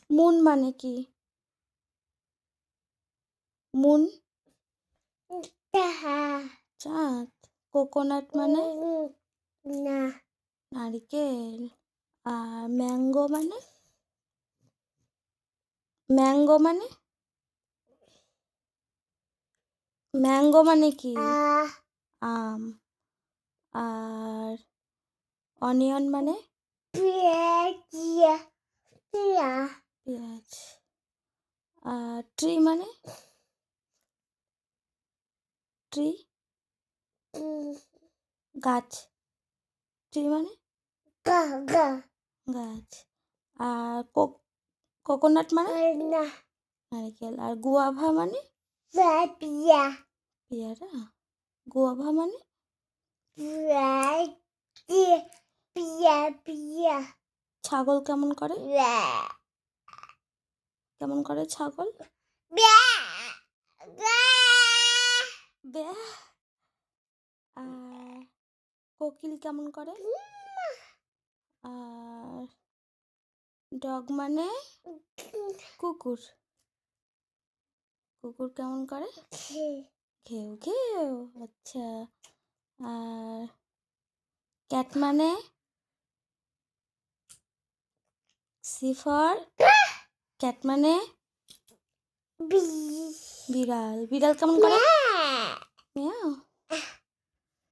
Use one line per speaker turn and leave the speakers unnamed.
Moon মানে কি? Moon চাঁদ। কোকোনাট মানে?
না
নারিকেল। আর ম্যাঙ্গো মানে? ম্যাঙ্গো মানে? ম্যাঙ্গো মানে কি? আম। আর অনিয়ন মানে? পেঁয়াজ। আর ট্রি মানে? ট্রি গাছ। ট্রি মানে? গাছ। আর কোকোনাট মানে? নারিকেল। আর গুয়াভা মানে? পেয়ারা। গুয়াভা মানে? ছাগল কেমন করে? কেমন করে ছাগল? ব্যাহ। আর কোকিল কেমন করে? আর ডগ মানে? কুকুর। কুকুর কেমন করে? ঘেউ ঘেউ। আচ্ছা। আর ক্যাট মানে? সি ফর ক্যাট মানে? বিড়াল। বিড়াল কেমন করে? মিয়াও।